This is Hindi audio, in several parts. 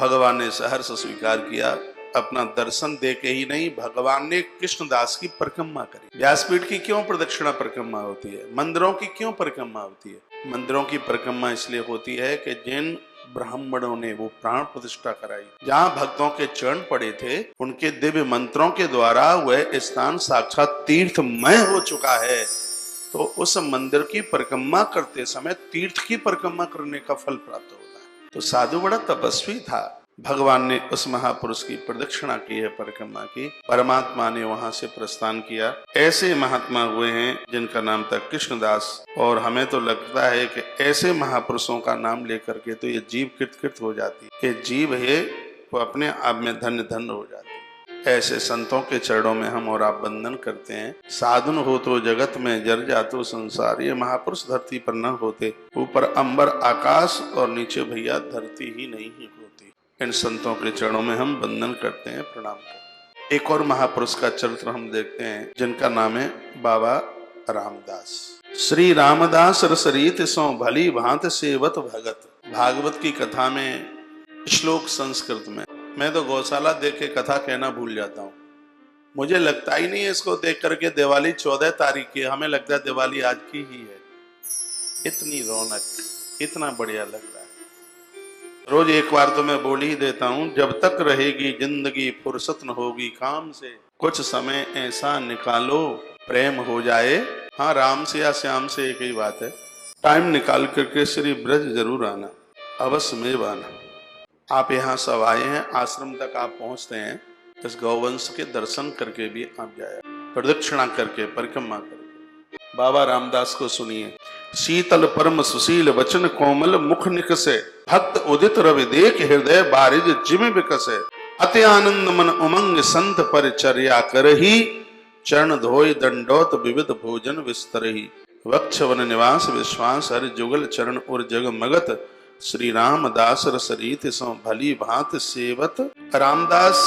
भगवान ने सहर्ष स्वीकार किया। अपना दर्शन दे के ही नहीं, भगवान ने कृष्णदास की परिक्रमा करी। व्यासपीठ की क्यों प्रदक्षिणा परिक्रमा होती है? मंदिरों की क्यों परिक्रमा होती है? मंदिरों की परिक्रमा इसलिए होती है कि जिन ब्राह्मणों ने वो प्राण प्रतिष्ठा कराई, जहाँ भक्तों के चरण पड़े थे, उनके दिव्य मंत्रों के द्वारा वह स्थान साक्षात तीर्थमय हो चुका है। तो उस मंदिर की परिक्रमा करते समय तीर्थ की परिक्रमा करने का फल प्राप्त होता है। तो साधु बड़ा तपस्वी था। भगवान ने उस महापुरुष की प्रदक्षिणा की है, परिक्रमा की। परमात्मा ने वहां से प्रस्थान किया। ऐसे महात्मा हुए हैं जिनका नाम था कृष्णदास। और हमें तो लगता है कि ऐसे महापुरुषों का नाम लेकर के तो ये जीव कृत हो जाती है। ये जीव है वो अपने आप में धन्य धन्य हो जाती है। ऐसे संतों के चरणों में हम और आप वंदन करते हैं। साधन हो तो जगत में, जर जातो संसार। ये महापुरुष धरती पर न होते, ऊपर अंबर आकाश और नीचे भैया धरती ही नहीं ही होती। इन संतों के चरणों में हम वंदन करते हैं, प्रणाम करते हैं। एक और महापुरुष का चरित्र हम देखते हैं जिनका नाम है बाबा रामदास। श्री रामदास रसरीत सो भली भांत सेवत भगत। भागवत की कथा में श्लोक संस्कृत में। मैं तो गौशाला देख के कथा कहना भूल जाता हूँ। मुझे लगता ही नहीं है इसको देख करके दिवाली 14 तारीख की, हमें लगता है दिवाली आज की ही है। इतनी रौनक, इतना बढ़िया लग रहा है। रोज एक बार तो मैं बोल ही देता हूँ, जब तक रहेगी जिंदगी फुर्सत न होगी काम से, कुछ समय ऐसा निकालो प्रेम हो जाए। हाँ, राम से या श्याम से एक ही बात है। टाइम निकाल करके श्री ब्रज जरूर आना, अवश्य में आना। आप यहाँ सब आए हैं, आश्रम तक आप पहुँचते हैं, इस गौवंश के दर्शन करके भी आप जाए, प्रदक्षिणा करके, परिक्रमा करके। बाबा रामदास को सुनिए। शीतल परम सुशील वचन कोमल मुख निकसे, भक्त उदित रवि देख हृदय बारिज जिम विकसे। अति आनंद मन उमंग संत परिचर्या करही, चरण धोय दंडोत विविध भोजन विस्तरही। वक्ष वन निवास विश्वास हरि जुगल चरण और जग मगत। श्री रामदास रसरीत सो भली भांत सेवत। रामदास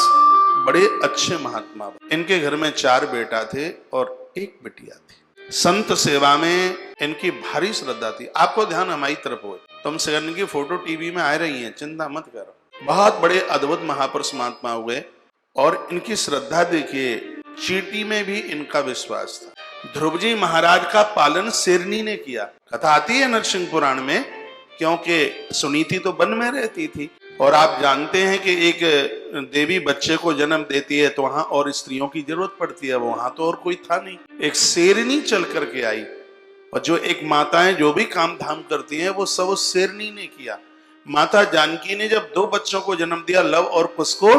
बड़े अच्छे महात्मा। इनके घर में 4 बेटा थे और 1 बिटिया थी। संत सेवा में इनकी भारी श्रद्धा थी। आपको ध्यान हमारी तरफ हो, तुम से इनकी फोटो टीवी में आ रही है, चिंता मत करो। बहुत बड़े अद्भुत महापुरुष महात्मा हुए और इनकी श्रद्धा देखिए। चींटी में भी इनका विश्वास था। ध्रुव जी महाराज का पालन शेरनी ने किया। कथा आती है नरसिंह पुराण में, क्योंकि सुनीति तो वन में रहती थी और आप जानते हैं कि एक देवी बच्चे को जन्म देती है तो वहां और स्त्रियों की जरूरत पड़ती है। वहां तो और कोई था नहीं, एक शेरनी चल करके आई और जो एक माताएं जो भी काम धाम करती हैं वो सब उस शेरनी ने किया। माता जानकी ने जब 2 बच्चों को जन्म दिया, लव और कुश को,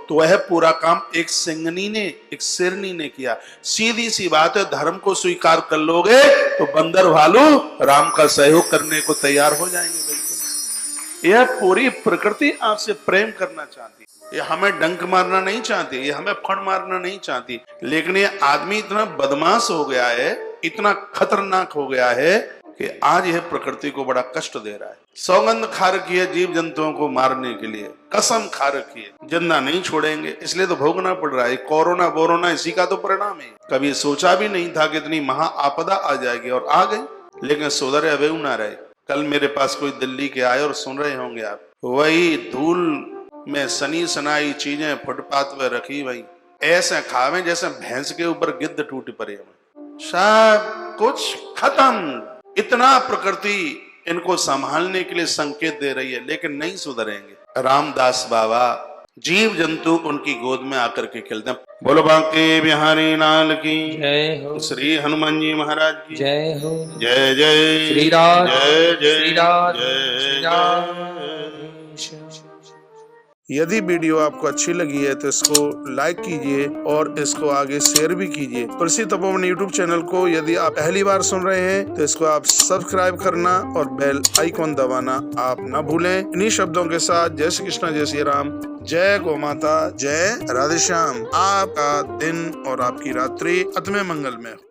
तो वह पूरा काम एक सिंगनी ने, एक शेरनी ने किया। सीधी सी बात है, धर्म को स्वीकार कर लोगे तो बंदर भालू राम का सहयोग करने को तैयार हो जाएंगे। बिल्कुल, यह पूरी प्रकृति आपसे प्रेम करना चाहती है। ये हमें डंक मारना नहीं चाहती, ये हमें फण मारना नहीं चाहती। लेकिन ये आदमी इतना बदमाश हो गया है, इतना खतरनाक हो गया है कि आज यह प्रकृति को बड़ा कष्ट दे रहा है। सौगंध खा रखी है जीव जंतुओं को मारने के लिए, कसम खा रखी है, जिंदा नहीं छोड़ेंगे, इसलिए तो भोगना पड़ रहा है। कोरोना बोरोना इसी का तो परिणाम है। कभी सोचा भी नहीं था कि इतनी महा आपदा आ जाएगी और आ गई, लेकिन सुधरे अवे ना रहे। कल मेरे पास कोई दिल्ली के आए और सुन रहे होंगे आप, वही धूल में सनी सनाई चीजें फुटपाथ पे रखी, वही ऐसे खावे जैसे भैंस के ऊपर गिद्ध टूट पड़े। सब कुछ खत्म। इतना प्रकृति इनको संभालने के लिए संकेत दे रही है, लेकिन नहीं सुधरेंगे। रामदास बाबा, जीव जंतु उनकी गोद में आकर के खेलते हैं। बोलो बांके बिहारी लाल की जय हो। श्री हनुमान जी महाराज की जय हो। जय जय श्री राम जय जय श्री राम जय श्री जय। राम। यदि वीडियो आपको अच्छी लगी है तो इसको लाइक कीजिए और इसको आगे शेयर भी कीजिए। तुलसी तपोवन यूट्यूब चैनल को यदि आप पहली बार सुन रहे हैं तो इसको आप सब्सक्राइब करना और बेल आइकॉन दबाना आप न भूलें। इन्हीं शब्दों के साथ जय श्री कृष्ण, जय श्री राम, जय गौ माता, जय राधे श्याम। आपका दिन और आपकी रात्रि अतमे मंगल में हो।